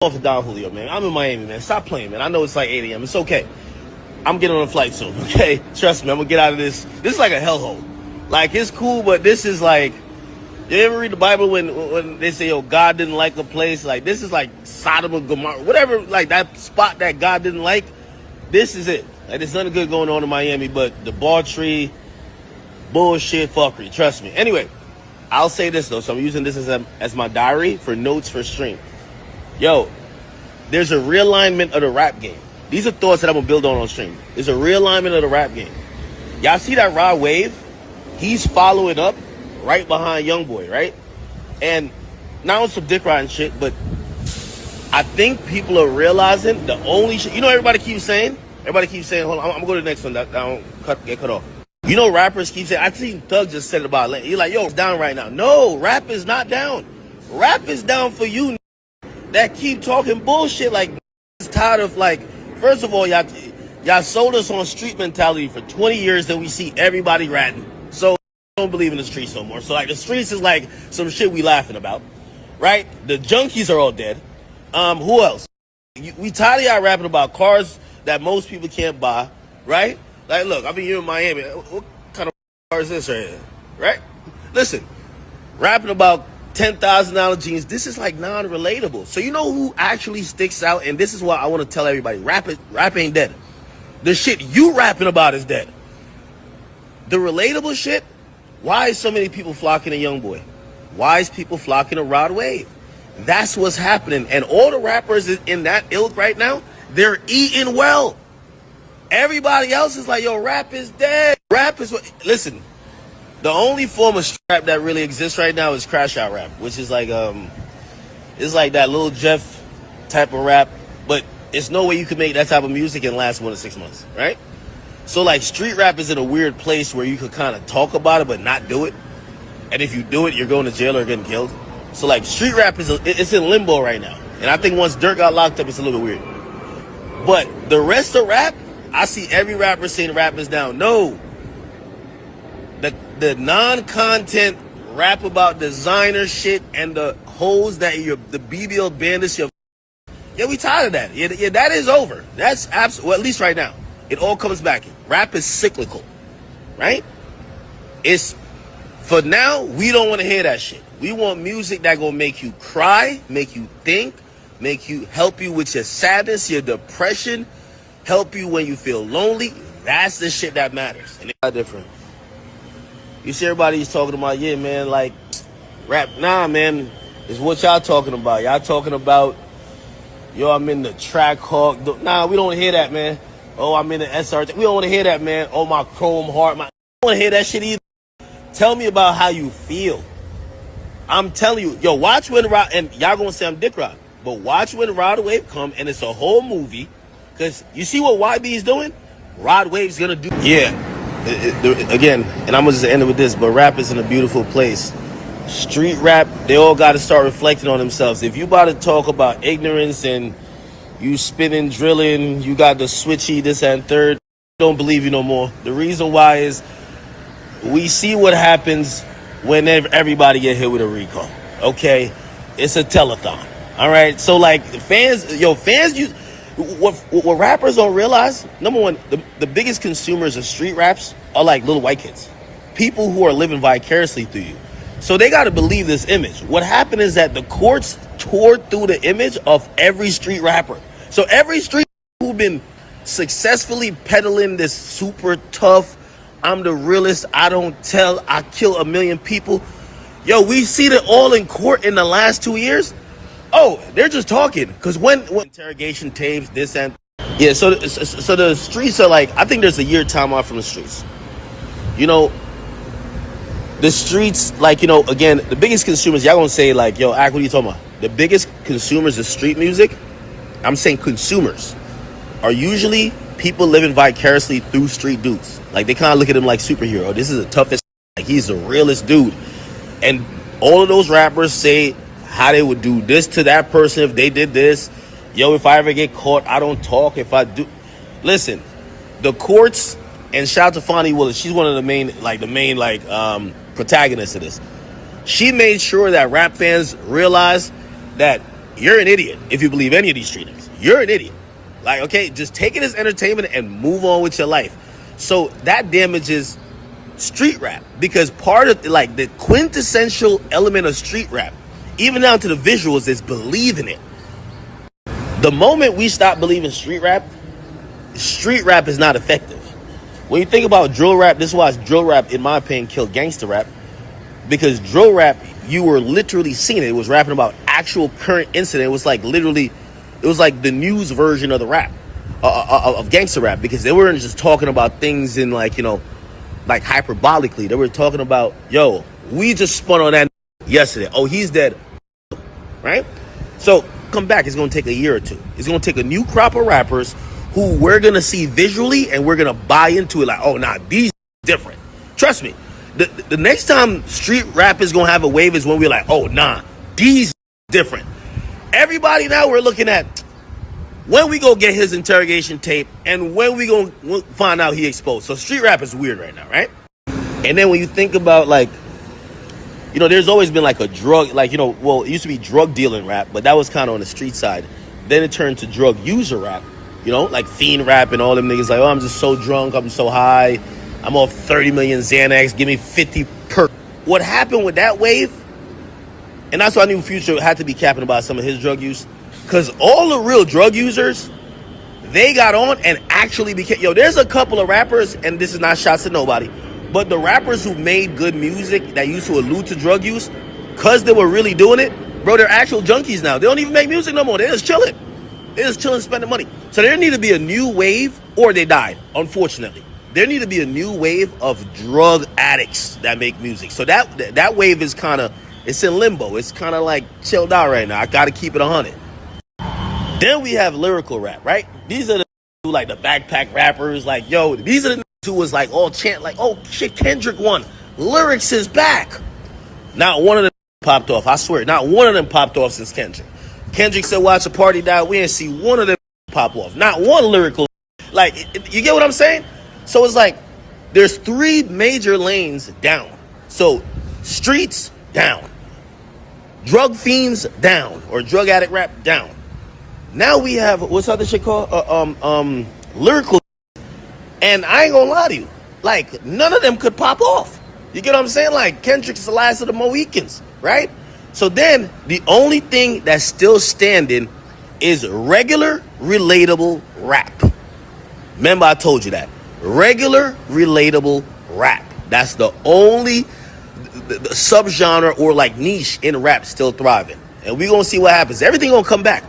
off the Don Julio, man. I'm in Miami, man. Stop playing, man. I know it's like 8 a.m. It's okay. I'm getting on a flight soon, okay? Trust me, I'm gonna get out of this. This is like a hellhole. Like, it's cool, but this is like, you ever read the Bible when they say, yo, God didn't like a place? Like, this is like Sodom and Gomorrah, whatever, like that spot that God didn't like. This is it. Like, there's nothing good going on in Miami but debauchery, bullshit, fuckery. Trust me. Anyway, I'll say this, though. So I'm using this as my diary for notes for stream. Yo, there's a realignment of the rap game. These are thoughts that I'm going to build on stream. There's a realignment of the rap game. Y'all see that Rod Wave? He's following up right behind Youngboy, right? And not on some dick riding shit, but I think people are realizing the only shit. You know, everybody keeps saying, hold on, I'm going to go to the next one. That don't get cut off. You know, rappers keep saying, I seen Thug just said about it. He's like, yo, it's down right now. No, rap is not down. Rap is down for you that keep talking bullshit. Like, is tired of, like, first of all, y'all sold us on street mentality for 20 years that we see everybody ratting. So I don't believe in the streets no more. So, like, the streets is like some shit we laughing about, right? The junkies are all dead. Who else? We tired of y'all rapping about cars that most people can't buy, right? Like, look, I mean, you're in Miami. What kind of car is this right here, right? Listen, rapping about $10,000 jeans, this is like non-relatable. So you know who actually sticks out? And this is what I want to tell everybody. Rap ain't dead. The shit you rapping about is dead. The relatable shit, why is so many people flocking to Youngboy? Why is people flocking to Rod Wave? That's what's happening. And all the rappers in that ilk right now, they're eating well. Everybody else is like, yo, rap is dead. Rap is what, listen, the only form of rap that really exists right now is crash out rap, which is like, it's like that Lil Jeff type of rap, but it's no way you can make that type of music and last more than 6 months, right? So like street rap is in a weird place where you could kind of talk about it, but not do it. And if you do it, you're going to jail or getting killed. So like street rap it's in limbo right now. And I think once Dirk got locked up, it's a little weird. But the rest of rap, I see every rapper saying rap is down. No. The non-content rap about designer shit and the hoes that the BBL bandits, yeah, we tired of that. Yeah, that is over. That's absolutely, well, at least right now. It all comes back. Rap is cyclical, right? It's, for now, we don't want to hear that shit. We want music that gonna make you cry, make you think, help you with your sadness, your depression, help you when you feel lonely. That's the shit that matters. And it's different. You see everybody's talking about, yeah, man, like, rap. Nah, man, it's what y'all talking about. Y'all talking about, yo, I'm in the track hawk. Nah, we don't hear that, man. Oh, I'm in the SRT. We don't want to hear that, man. Oh, my chrome heart. I don't want to hear that shit either. Tell me about how you feel. I'm telling you, yo, watch when Rod, and y'all gonna say I'm dick rod, but watch when Rod Wave come, and it's a whole movie. Because you see what YB is doing? Rod Wave's gonna do. Yeah. Again, and I'm gonna just end it with this, but rap is in a beautiful place. Street rap, they all gotta start reflecting on themselves. If you about to talk about ignorance and you spinning, drilling, you got the switchy, this and third, I don't believe you no more. The reason why is we see what happens whenever everybody get hit with a recall. Okay? It's a telethon. All right? So, like, fans, what rappers don't realize, number one, the biggest consumers of street raps are like little white kids. People who are living vicariously through you. So they got to believe this image. What happened is that the courts tore through the image of every street rapper. So every street who've been successfully peddling this super tough, I'm the realest, I don't tell, I kill a million people. Yo, we've seen it all in court in the last 2 years. Oh, they're just talking. Because when interrogation tapes, this and... Yeah, so the streets are like... I think there's a year time off from the streets. You know, the streets, like, you know, again, the biggest consumers, y'all gonna say, like, yo, Ak, what are you talking about? The biggest consumers of street music, I'm saying consumers, are usually people living vicariously through street dudes. Like, they kind of look at him like superhero. This is the toughest, like, he's the realest dude. And all of those rappers say how they would do this to that person if they did this. Yo, if I ever get caught, I don't talk. If I do, listen, the courts, and shout out to Fonnie Willis, she's one of the main protagonists of this. She made sure that rap fans realize that you're an idiot if you believe any of these street niggas. You're an idiot. Like, okay, just take it as entertainment and move on with your life. So that damages street rap, because part of like the quintessential element of street rap, even down to the visuals, is believing it. The moment we stop believing street rap is not effective. When you think about drill rap, this is why drill rap, in my opinion, killed gangster rap. Because drill rap, you were literally seeing it. It was rapping about actual current incident. It was like literally, it was like the news version of the rap, of gangster rap. Because they weren't just talking about things in like, you know, like hyperbolically. They were talking about, yo, we just spun on that yesterday. Oh, he's dead. Right? So come back. It's going to take a year or two. It's going to take a new crop of rappers who we're going to see visually and we're going to buy into it. Like, oh, nah, these different. Trust me. The next time street rap is going to have a wave is when we're like, oh, nah, these different. Everybody now we're looking at when we go get his interrogation tape and when we going to find out he exposed. So street rap is weird right now, right? And then when you think about, like, you know, there's always been like a drug, like, you know, well, it used to be drug dealing rap, but that was kind of on the street side. Then it turned to drug user rap, you know, like fiend rap and all them niggas like, oh, I'm just so drunk, I'm so high, I'm off 30 million Xanax, give me 50 per. What happened with that wave, and that's why I knew Future had to be capping about some of his drug use, because all the real drug users, they got on and actually became, yo, there's a couple of rappers, and this is not shots at nobody, but the rappers who made good music that used to allude to drug use, because they were really doing it, bro, they're actual junkies now. They don't even make music no more. They're just chilling. They're just chilling, spending money. So there need to be a new wave, or they died, unfortunately. There need to be a new wave of drug addicts that make music. So that wave is kind of, it's in limbo. It's kind of like chilled out right now. I got to keep it 100. Then we have lyrical rap, right? These are the who like the backpack rappers. Like, yo, these are the who was like all chant like, oh shit, Kendrick won. Lyrics is back. Not one of them popped off. I swear, not one of them popped off since Kendrick. Kendrick said, watch a party die. We didn't see one of them pop off. Not one lyrical. Like, you get what I'm saying? So it's like, there's 3 major lanes down. So streets, down. Drug fiends, down. Or drug addict rap, down. Now we have, what's other shit called? Lyrical. And I ain't gonna lie to you. Like, none of them could pop off. You get what I'm saying? Like, Kendrick's the last of the Mohicans, right? So then, the only thing that's still standing is regular, relatable rap. Remember, I told you that. Regular, relatable rap. That's the only the subgenre or like niche in rap still thriving. And we're going to see what happens. Everything going to come back.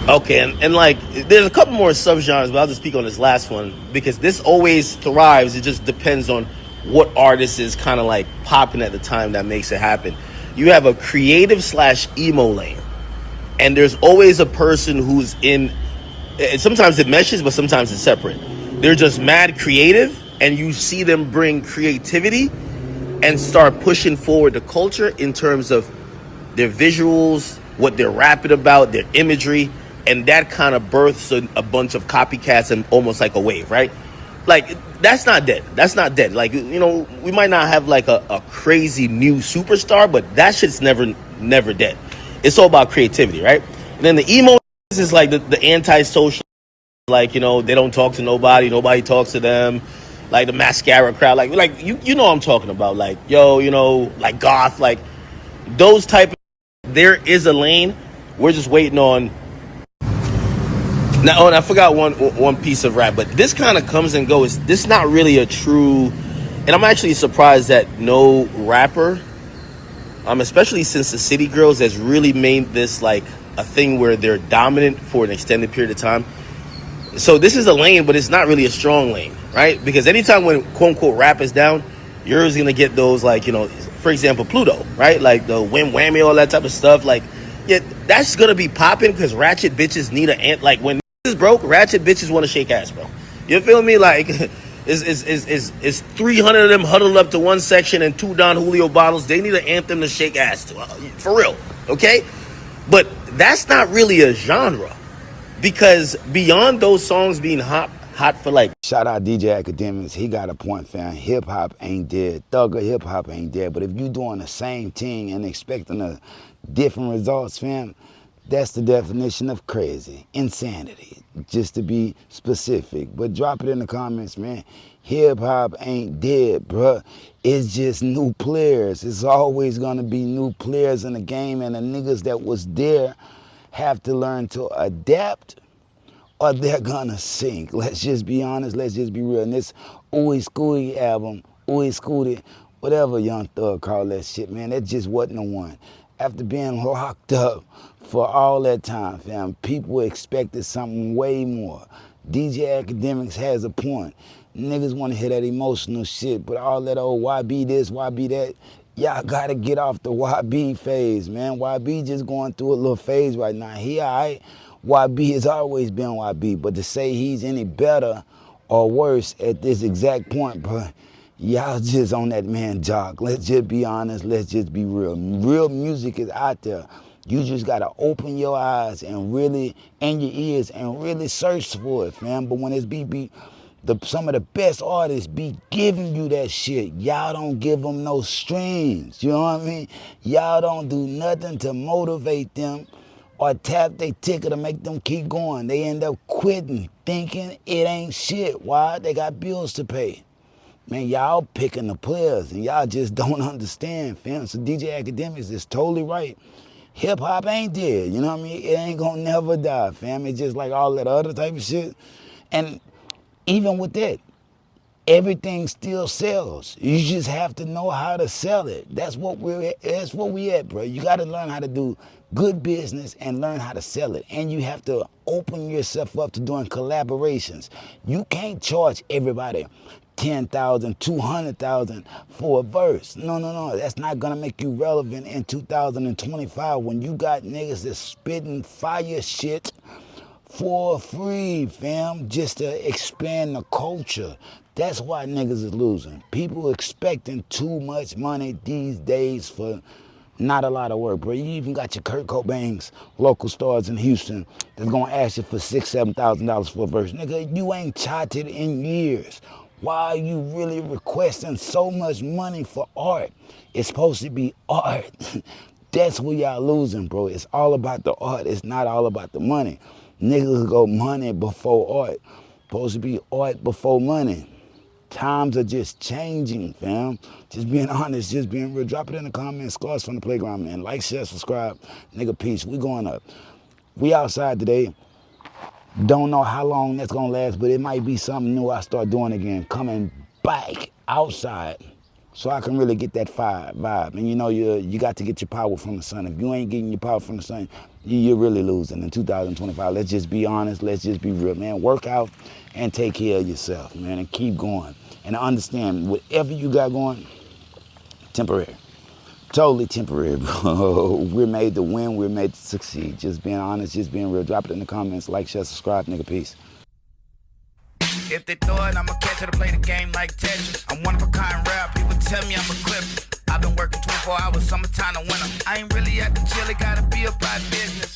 Okay, and like, there's a couple more subgenres, but I'll just speak on this last one because this always thrives. It just depends on what artist is kind of like popping at the time that makes it happen. You have a creative / emo lane. And there's always a person who's in, sometimes it meshes, but sometimes it's separate. They're just mad creative, and you see them bring creativity and start pushing forward the culture in terms of their visuals, what they're rapping about, their imagery, and that kind of births a bunch of copycats and almost like a wave, right? Like, that's not dead. That's not dead. Like, you know, we might not have like a crazy new superstar, but that shit's never dead. It's all about creativity, right? And then the emo is like the anti-social, like, you know, they don't talk to nobody talks to them, like the mascara crowd, like you know what I'm talking about, like, yo, you know, like goth, like those type of, there is a lane. We're just waiting on. Now, I forgot one piece of rap, but this kind of comes and goes. This is not really a true, and I'm actually surprised that no rapper, especially since the City Girls, has really made this like a thing where they're dominant for an extended period of time. So this is a lane, but it's not really a strong lane, right? Because anytime when quote unquote rap is down, you're always gonna get those, like, you know, for example, Pluto, right? Like the Wham Whammy, all that type of stuff. Like, yeah, that's gonna be popping because ratchet bitches need an ant. Like when is broke, ratchet bitches want to shake ass, bro. You feel me? Like, is 300 of them huddled up to one section and 2 Don Julio bottles? They need an anthem to shake ass to, for real, okay? But that's not really a genre. Because beyond those songs being hot for like... Shout out DJ Akademiks. He got a point, fam. Hip-hop ain't dead. Thugger hip-hop ain't dead. But if you doing the same thing and expecting a different results, fam, That's the definition of crazy. Insanity, just to be specific. But drop it in the comments, man. Hip-hop ain't dead, bruh. It's just new players. It's always gonna be new players in the game, and the niggas that was there have to learn to adapt or they're gonna sink. Let's just be honest, let's just be real. And this Ooey Schooey album, Ooey Scooty, whatever Young Thug called that shit, man, that just wasn't the one. After being locked up for all that time, fam, people expected something way more. DJ Akademiks has a point. Niggas want to hear that emotional shit, but all that old YB this, YB that, y'all gotta get off the YB phase, man. YB just going through a little phase right now. He all right. YB has always been YB, but to say he's any better or worse at this exact point, bro, y'all just on that man jock. Let's just be honest. Let's just be real. Real music is out there. You just gotta open your eyes and really, and your ears, and really search for it, fam. But when it's some of the best artists be giving you that shit, y'all don't give them no strings. You know what I mean? Y'all don't do nothing to motivate them or tap their ticket to make them keep going. They end up quitting, thinking it ain't shit. Why? They got bills to pay. Man, y'all picking the players, and y'all just don't understand, fam. So DJ Akademiks is totally right. Hip-hop ain't dead, you know what I mean? It ain't gonna never die, fam. It's just like all that other type of shit. And even with that, everything still sells. You just have to know how to sell it. That's what we at, bro. You gotta learn how to do good business and learn how to sell it. And you have to open yourself up to doing collaborations. You can't charge everybody 10,000, 200,000 for a verse. No. That's not gonna make you relevant in 2025 when you got niggas that's spitting fire shit for free, fam, just to expand the culture. That's why niggas is losing. People expecting too much money these days for not a lot of work, bro. You even got your Kurt Cobain's local stars in Houston that's gonna ask you for $6,000, $7,000 for a verse. Nigga, you ain't charted in years. Why are you really requesting so much money for art? It's supposed to be art. That's where y'all losing, bro. It's all about the art. It's not all about the money. Niggas go money before art. Supposed to be art before money. Times are just changing, fam. Just being honest, just being real. Drop it in the comments. Scars from the playground, man. Like, share, subscribe. Nigga, peace. We going up. We outside today. Don't know how long that's gonna last, but it might be something new I start doing again. Coming back outside so I can really get that vibe. And you know, you got to get your power from the sun. If you ain't getting your power from the sun, you're really losing in 2025. Let's just be honest. Let's just be real, man. Work out and take care of yourself, man, and keep going. And understand, whatever you got going, temporary. Totally temporary, bro. We're made to win. We're made to succeed. Just being honest, just being real. Drop it in the comments. Like, share, subscribe. Nigga, peace. If they throw it, I'ma catch it to play the game like Tetris. I'm one of a kind rap. People tell me I'm a clip. I've been working 24 hours, summertime to winter. I ain't really at the chill, it gotta be about business.